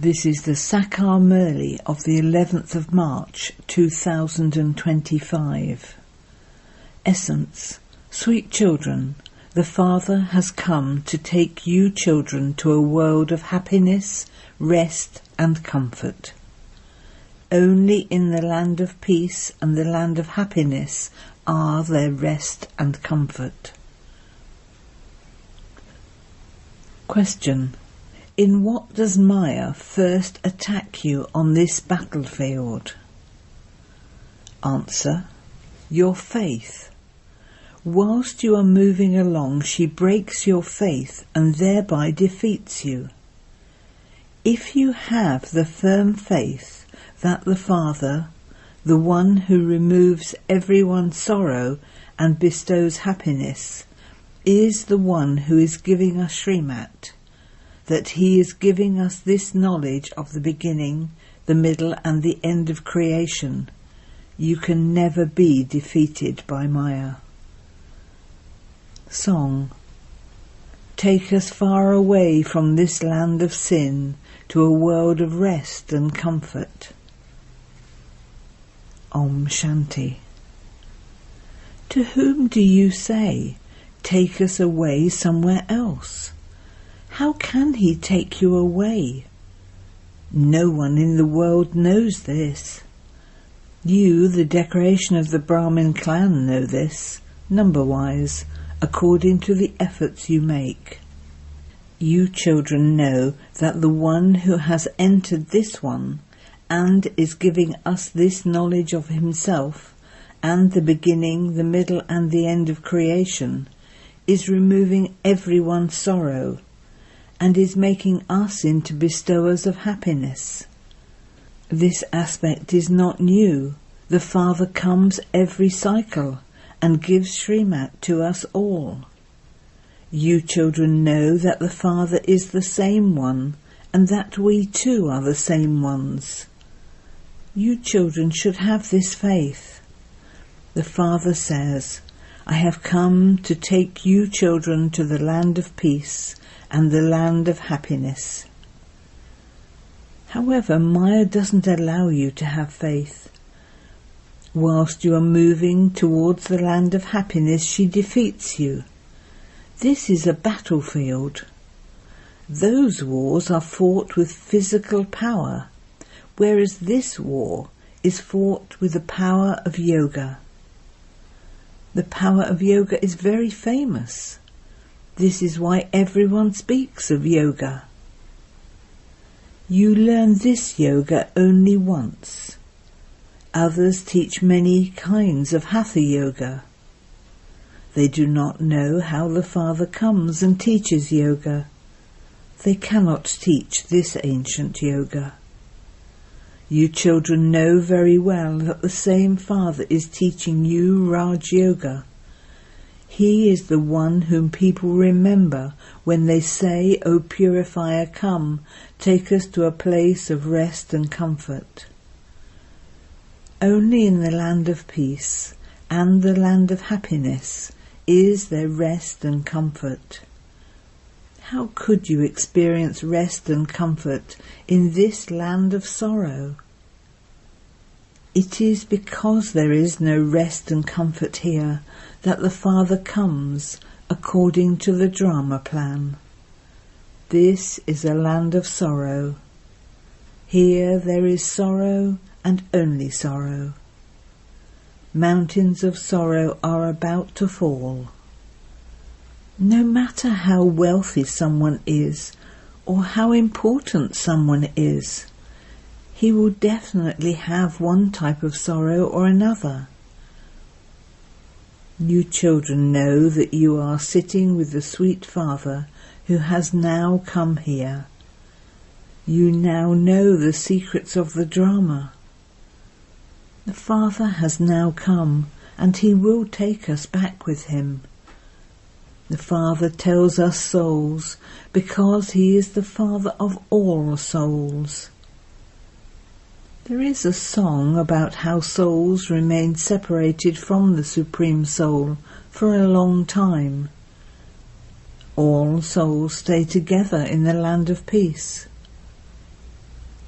This is the Sakar Murli of the 11th of March 2025. Essence. Sweet children, the Father has come to take you children to a world of happiness, rest and comfort. Only in the land of peace and the land of happiness are there rest and comfort. Question. In what does Maya first attack you on this battlefield? Answer. Your faith. Whilst you are moving along, she breaks your faith and thereby defeats you. If you have the firm faith that the Father, the one who removes everyone's sorrow and bestows happiness, is the one who is giving us Srimat, that he is giving us this knowledge of the beginning, the middle and the end of creation, you can never be defeated by Maya. Song. Take us far away from this land of sin to a world of rest and comfort. Om Shanti. To whom do you say, take us away somewhere else? How can he take you away? No one in the world knows this. You, the decoration of the Brahmin clan, know this, number-wise, according to the efforts you make. You children know that the one who has entered this one and is giving us this knowledge of himself and the beginning, the middle and the end of creation is removing everyone's sorrow and is making us into bestowers of happiness. This aspect is not new. The Father comes every cycle and gives Srimat to us all. You children know that the Father is the same one and that we too are the same ones. You children should have this faith. The Father says, I have come to take you children to the land of peace and the land of happiness. However, Maya doesn't allow you to have faith. Whilst you are moving towards the land of happiness, she defeats you. This is a battlefield. Those wars are fought with physical power, whereas this war is fought with the power of yoga. The power of yoga is very famous. This is why everyone speaks of yoga. You learn this yoga only once. Others teach many kinds of hatha yoga. They do not know how the Father comes and teaches yoga. They cannot teach this ancient yoga. You children know very well that the same Father is teaching you Raj Yoga. He is the one whom people remember when they say, O Purifier, come, take us to a place of rest and comfort. Only in the land of peace and the land of happiness is there rest and comfort. How could you experience rest and comfort in this land of sorrow? It is because there is no rest and comfort here that the Father comes according to the drama plan. This is a land of sorrow. Here there is sorrow and only sorrow. Mountains of sorrow are about to fall. No matter how wealthy someone is or how important someone is, he will definitely have one type of sorrow or another. You children know that you are sitting with the sweet Father who has now come here. You now know the secrets of the drama. The Father has now come and he will take us back with him. The Father tells us souls because he is the Father of all souls. There is a song about how souls remain separated from the Supreme Soul for a long time. All souls stay together in the land of peace.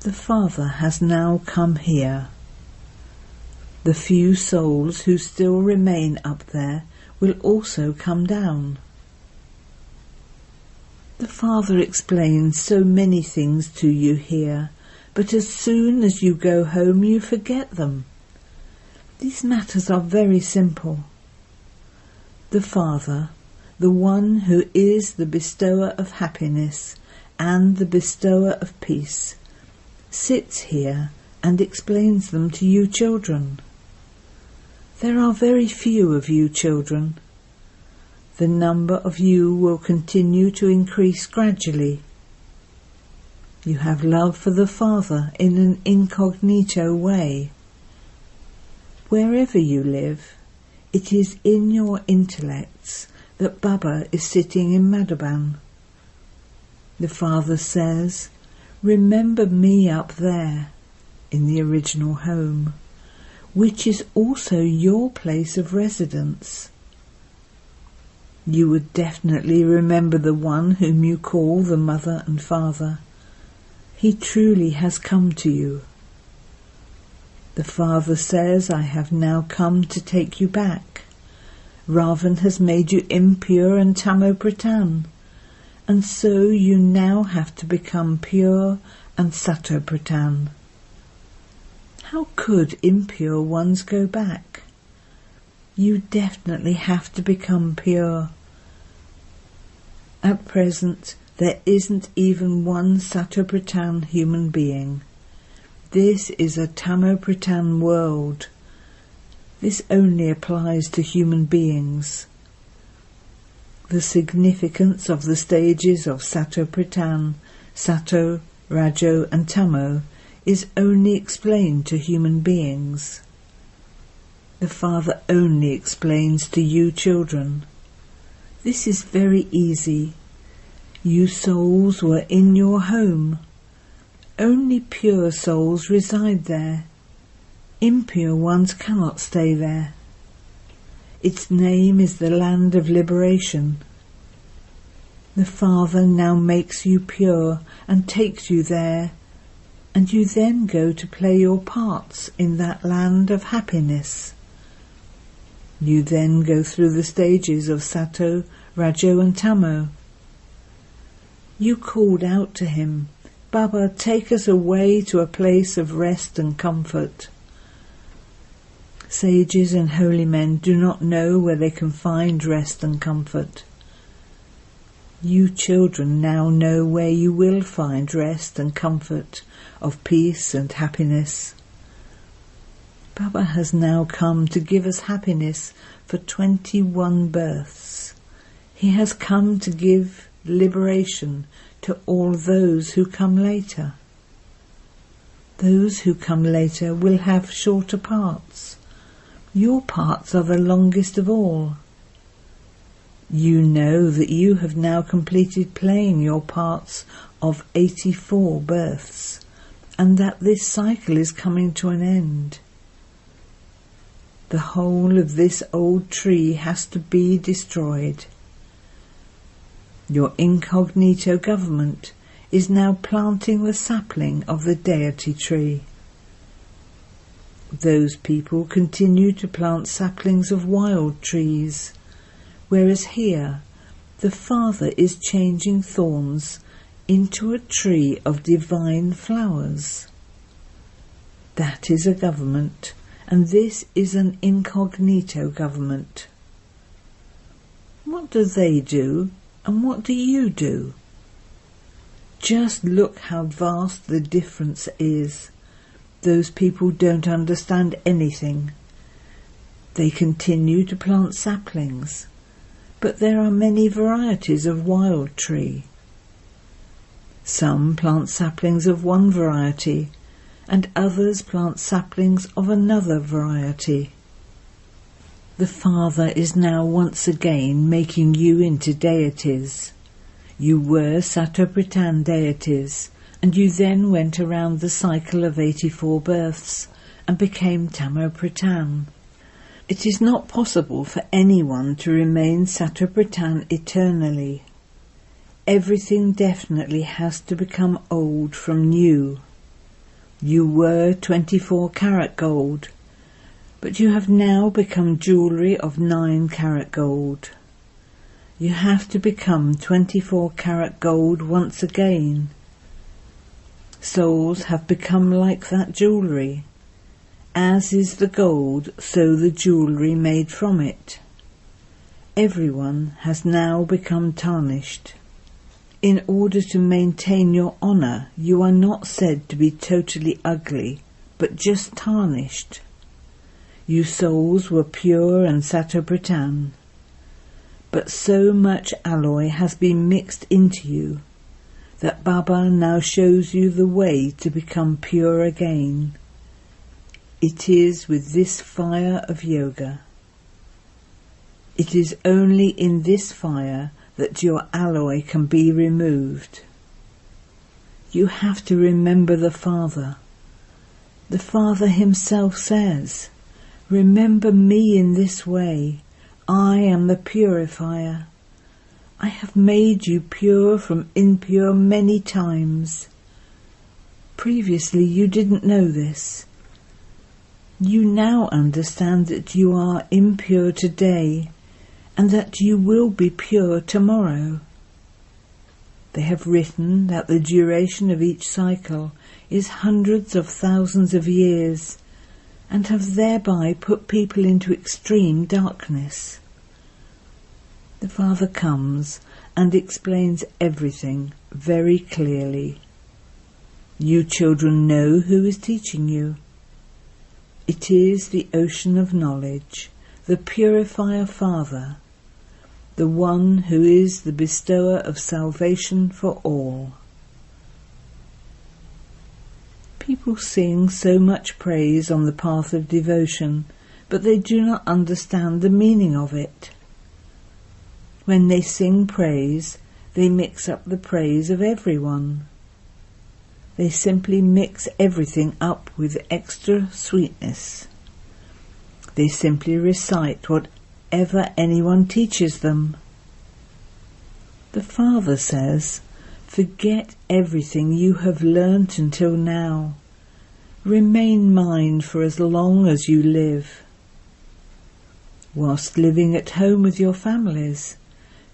The Father has now come here. The few souls who still remain up there will also come down. The Father explains so many things to you here, but as soon as you go home you forget them. These matters are very simple. The Father, the one who is the bestower of happiness and the bestower of peace, sits here and explains them to you children. There are very few of you children. The number of you will continue to increase gradually. You have love for the Father in an incognito way. Wherever you live, it is in your intellects that Baba is sitting in Madhuban. The Father says, "Remember me up there," in the original home, which is also your place of residence. You would definitely remember the one whom you call the Mother and Father. He truly has come to you. The Father says, "I have now come to take you back. Ravan has made you impure and Tamo-Pratan, and so you now have to become pure and Sato-Pratan." How could impure ones go back? You definitely have to become pure. At present, there isn't even one Sato-Pratan human being. This is a Tamo-Pratan world. This only applies to human beings. The significance of the stages of Sato-Pratan, Sato, Rajo and Tamo is only explained to human beings. The Father only explains to you children. This is very easy. You souls were in your home. Only pure souls reside there. Impure ones cannot stay there. Its name is the land of liberation. The Father now makes you pure and takes you there, and you then go to play your parts in that land of happiness. You then go through the stages of Sato, Rajo and Tamo. You called out to him, "Baba, take us away to a place of rest and comfort." Sages and holy men do not know where they can find rest and comfort. You children now know where you will find rest and comfort of peace and happiness. Baba has now come to give us happiness for 21 births. He has come to give liberation to all those who come later. Those who come later will have shorter parts. Your parts are the longest of all. You know that you have now completed playing your parts of 84 births, and that this cycle is coming to an end. The whole of this old tree has to be destroyed. Your incognito government is now planting the sapling of the deity tree. Those people continue to plant saplings of wild trees, whereas here the Father is changing thorns into a tree of divine flowers. That is a government, and this is an incognito government. What do they do, and what do you do? Just look how vast the difference is. Those people don't understand anything. They continue to plant saplings, but there are many varieties of wild tree. Some plant saplings of one variety, and others plant saplings of another variety. The Father is now once again making you into deities. You were Sato-Pratan deities, and you then went around the cycle of 84 births and became Tamo-Pratan. It is not possible for anyone to remain Sato-Pratan eternally. Everything definitely has to become old from new. You were 24-karat gold, but you have now become jewellery of 9-karat gold. You have to become 24-karat gold once again. Souls have become like that jewellery. As is the gold, so the jewellery made from it. Everyone has now become tarnished. In order to maintain your honour, you are not said to be totally ugly, but just tarnished. You souls were pure and Satobritan, but so much alloy has been mixed into you that Baba now shows you the way to become pure again. It is with this fire of yoga. It is only in this fire that your alloy can be removed. You have to remember the Father. The Father himself says, "Remember me in this way. I am the purifier. I have made you pure from impure many times." Previously you didn't know this. You now understand that you are impure today and that you will be pure tomorrow. They have written that the duration of each cycle is hundreds of thousands of years, and have thereby put people into extreme darkness. The Father comes and explains everything very clearly. You children know who is teaching you. It is the ocean of knowledge, the purifier Father, the one who is the bestower of salvation for all. People sing so much praise on the path of devotion, but they do not understand the meaning of it. When they sing praise, they mix up the praise of everyone. They simply mix everything up with extra sweetness. They simply recite whatever anyone teaches them. The Father says, "Forget everything you have learnt until now. Remain mine for as long as you live. Whilst living at home with your families,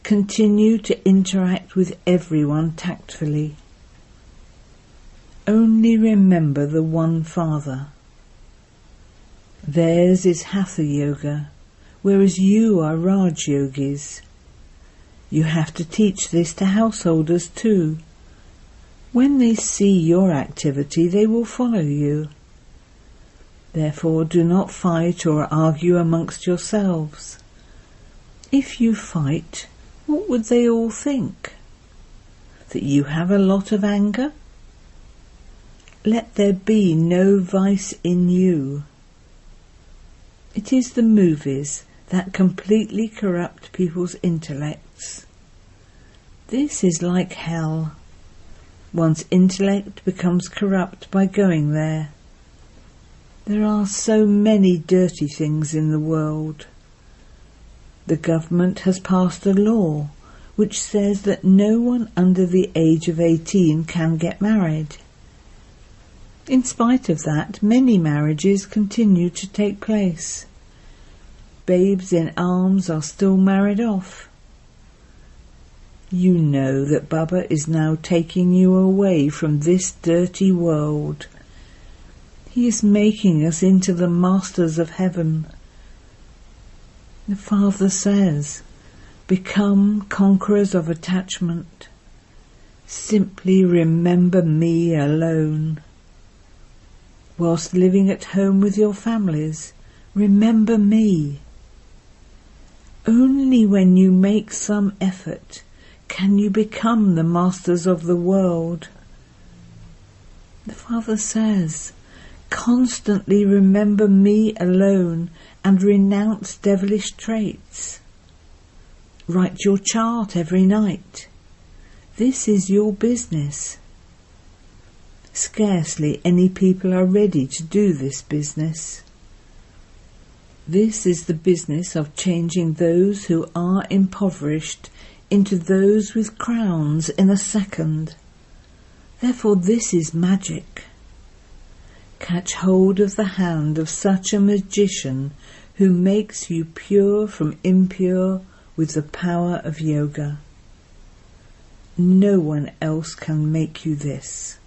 continue to interact with everyone tactfully. Only remember the one Father. Theirs is Hatha Yoga, whereas you are Raj Yogis. You have to teach this to householders too. When they see your activity, they will follow you. Therefore do not fight or argue amongst yourselves. If you fight, what would they all think? That you have a lot of anger? Let there be no vice in you. It is the movies that completely corrupt people's intellects. This is like hell. One's intellect becomes corrupt by going there. There are so many dirty things in the world. The government has passed a law which says that no one under the age of 18 can get married. In spite of that, many marriages continue to take place. Babes in arms are still married off. You know that Baba is now taking you away from this dirty world. He is making us into the masters of heaven. The Father says, "Become conquerors of attachment. Simply remember me alone. Whilst living at home with your families, remember me. Only when you make some effort can you become the masters of the world." The Father says, "Constantly remember me alone and renounce devilish traits. Write your chart every night. This is your business." Scarcely any people are ready to do this business. This is the business of changing those who are impoverished into those with crowns in a second. Therefore this is magic. Catch hold of the hand of such a magician who makes you pure from impure with the power of yoga. No one else can make you this.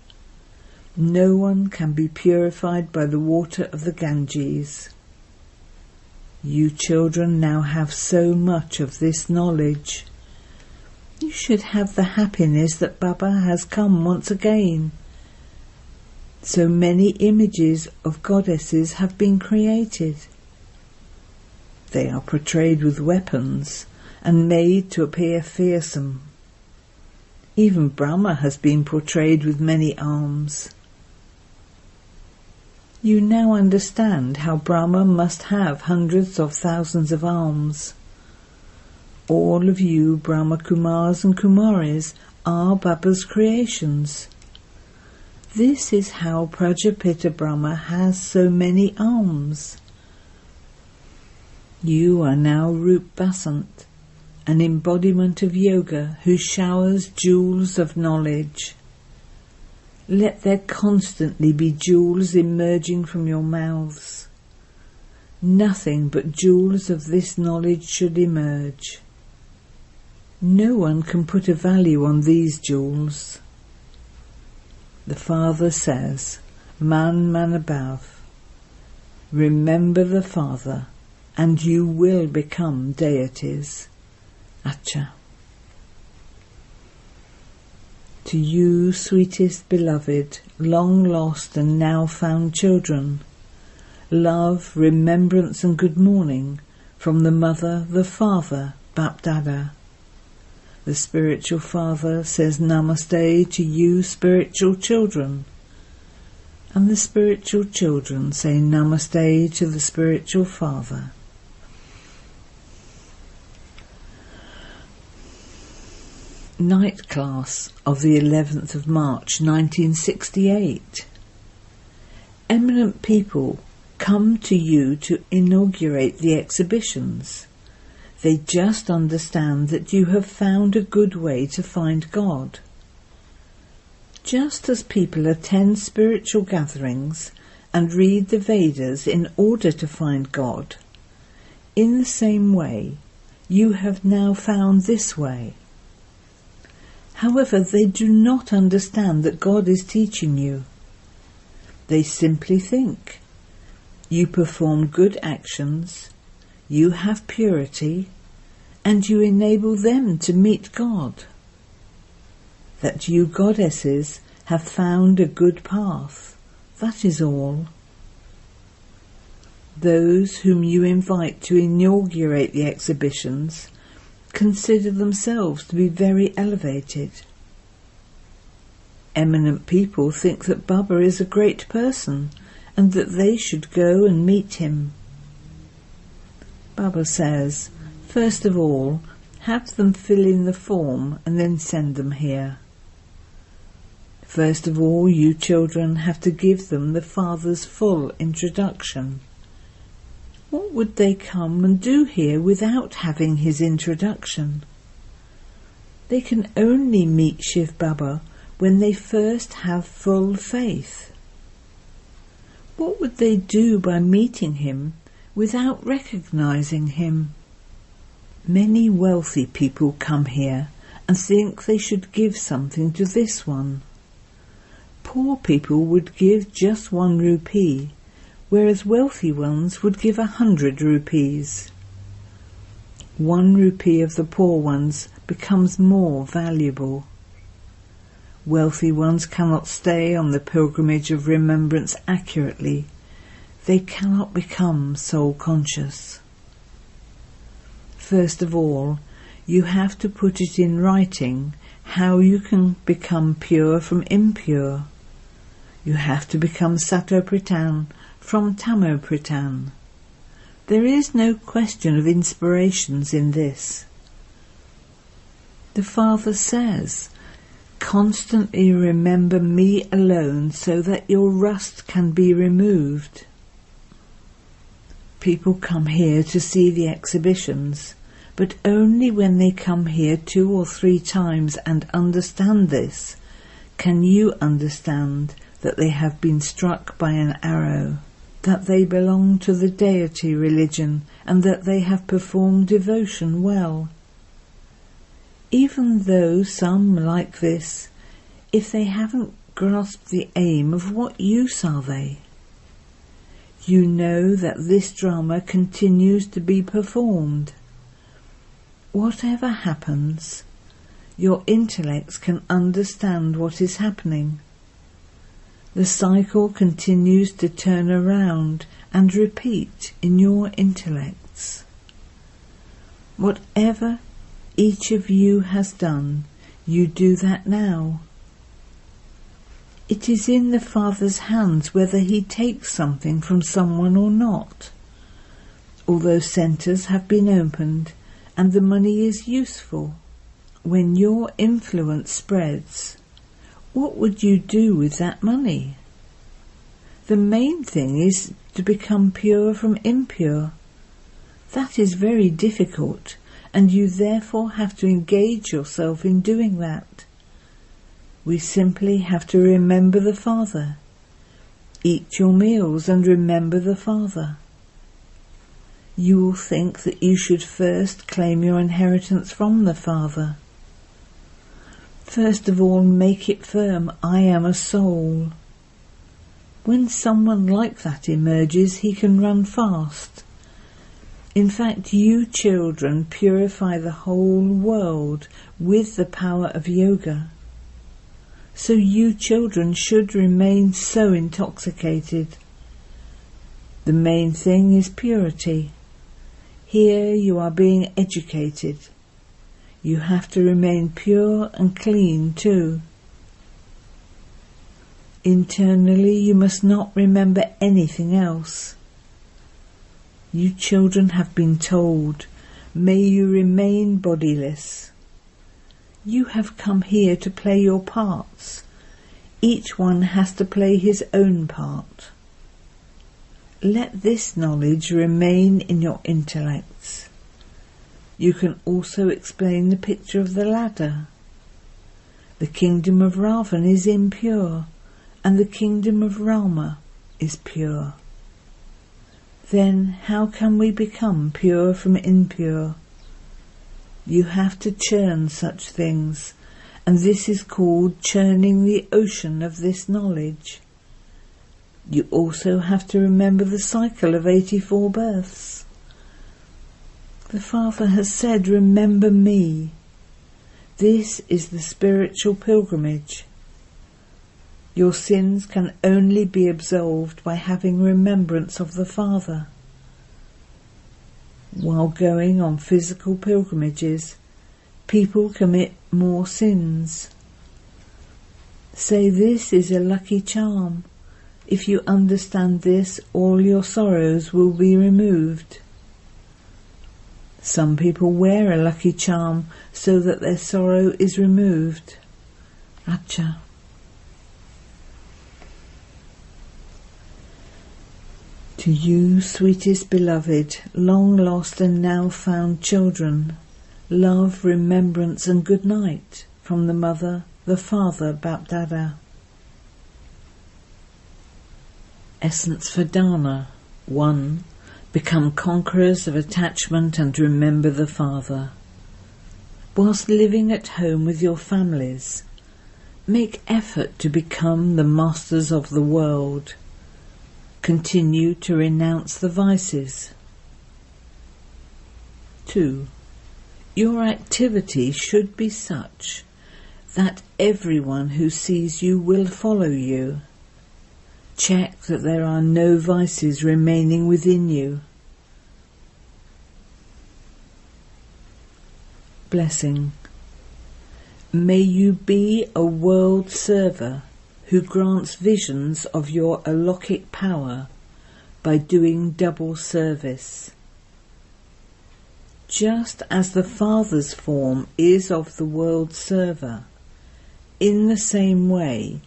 No one can be purified by the water of the Ganges. You children now have so much of this knowledge. You should have the happiness that Baba has come once again. So many images of goddesses have been created. They are portrayed with weapons and made to appear fearsome. Even Brahma has been portrayed with many arms. You now understand how Brahma must have hundreds of thousands of arms. All of you Brahma Kumaris and Kumaris are Baba's creations. This is how Prajapita Brahma has so many arms. You are now Rup Basant, an embodiment of yoga who showers jewels of knowledge. Let there constantly be jewels emerging from your mouths. Nothing but jewels of this knowledge should emerge. No one can put a value on these jewels. The Father says, Man above, remember the Father, and you will become deities. Acha. To you, sweetest beloved, long lost and now found children, love, remembrance and good morning from the Mother, the Father, BapDada. The spiritual Father says Namaste to you spiritual children, and the spiritual children say Namaste to the spiritual Father. Night class of the 11th of March 1968. Eminent people come to you to inaugurate the exhibitions. They just understand that you have found a good way to find God. Just as people attend spiritual gatherings and read the Vedas in order to find God, in the same way, you have now found this way. However, they do not understand that God is teaching you. They simply think, you perform good actions, you have purity, and you enable them to meet God. That you goddesses have found a good path, that is all. Those whom you invite to inaugurate the exhibitions consider themselves to be very elevated. Eminent people think that Baba is a great person and that they should go and meet him. Baba says, first of all, have them fill in the form and then send them here. First of all, you children have to give them the Father's full introduction. What would they come and do here without having his introduction? They can only meet shivbaba when they first have full faith. What would they do by meeting him without recognizing him? Many wealthy people come here and think they should give something to this one. Poor people would give just 1 rupee, whereas wealthy ones would give 100 rupees. 1 rupee of the poor ones becomes more valuable. Wealthy ones cannot stay on the pilgrimage of remembrance accurately. They cannot become soul conscious. First of all, you have to put it in writing how you can become pure from impure. You have to become Satopritan from Tamopritan. There is no question of inspirations in this. The Father says, constantly remember me alone so that your rust can be removed. People come here to see the exhibitions, but only when they come here 2 or 3 times and understand this, can you understand that they have been struck by an arrow, that they belong to the deity religion, and that they have performed devotion well. Even though some like this, if they haven't grasped the aim, of what use are they? You know that this drama continues to be performed. Whatever happens, your intellects can understand what is happening. The cycle continues to turn around and repeat in your intellects. Whatever each of you has done, you do that now. It is in the Father's hands whether he takes something from someone or not. Although centres have been opened and the money is useful, when your influence spreads, what would you do with that money? The main thing is to become pure from impure. That is very difficult, and you therefore have to engage yourself in doing that. We simply have to remember the Father. Eat your meals and remember the Father. You will think that you should first claim your inheritance from the Father. First of all, make it firm, I am a soul. When someone like that emerges, he can run fast. In fact, you children purify the whole world with the power of yoga. So you children should remain so intoxicated. The main thing is purity. Here you are being educated. You have to remain pure and clean too. Internally you must not remember anything else. You children have been told, may you remain bodiless. You have come here to play your parts. Each one has to play his own part. Let this knowledge remain in your intellects. You can also explain the picture of the ladder. The kingdom of Ravan is impure, and the kingdom of Rama is pure. Then how can we become pure from impure? You have to churn such things, and this is called churning the ocean of this knowledge. You also have to remember the cycle of 84 births. The Father has said, remember me. This is the spiritual pilgrimage. Your sins can only be absolved by having remembrance of the Father. While going on physical pilgrimages, people commit more sins. Say, this is a lucky charm. If you understand this, all your sorrows will be removed. Some people wear a lucky charm so that their sorrow is removed. Acha. To you, sweetest beloved, long lost and now found children, love, remembrance and good night from the Mother, the Father, BapDada. Essence for Dharna. 1. Become conquerors of attachment and remember the Father. Whilst living at home with your families, make effort to become the masters of the world. Continue to renounce the vices. 2. Your activity should be such that everyone who sees you will follow you. Check that there are no vices remaining within you. Blessing. May you be a world server who grants visions of your Alokik power by doing double service. Just as the Father's form is of the world server, in the same way,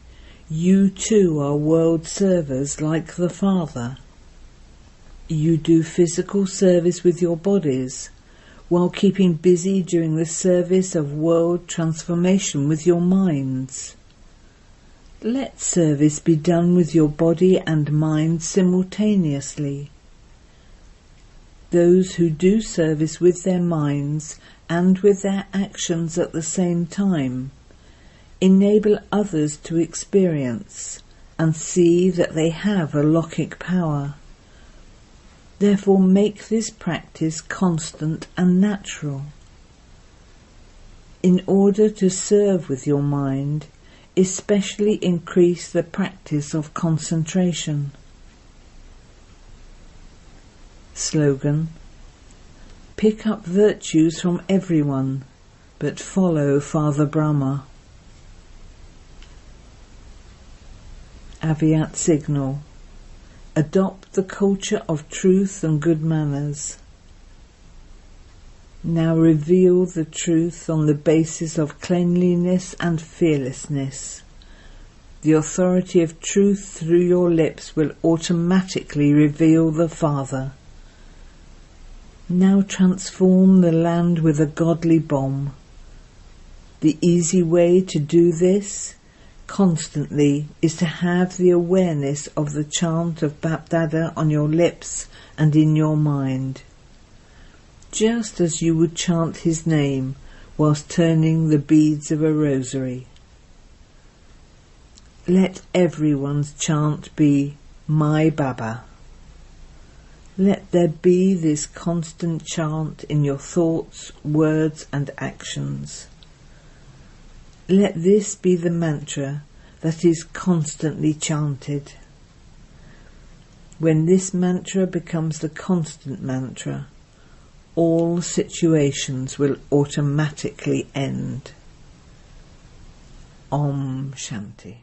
you too are world servers like the Father. You do physical service with your bodies, while keeping busy doing the service of world transformation with your minds. Let service be done with your body and mind simultaneously. Those who do service with their minds and with their actions at the same time enable others to experience and see that they have a Lokkic power. Therefore make this practice constant and natural. In order to serve with your mind, especially increase the practice of concentration. Slogan: pick up virtues from everyone, but follow Father Brahma. Avyakt signal: adopt the culture of truth and good manners. Now reveal the truth on the basis of cleanliness and fearlessness. The authority of truth through your lips will automatically reveal the Father. Now transform the land with a godly bomb. The easy way to do this constantly is to have the awareness of the chant of BapDada on your lips and in your mind, just as you would chant his name whilst turning the beads of a rosary. Let everyone's chant be My Baba. Let there be this constant chant in your thoughts, words and actions. Let this be the mantra that is constantly chanted. When this mantra becomes the constant mantra, all situations will automatically end. Om Shanti.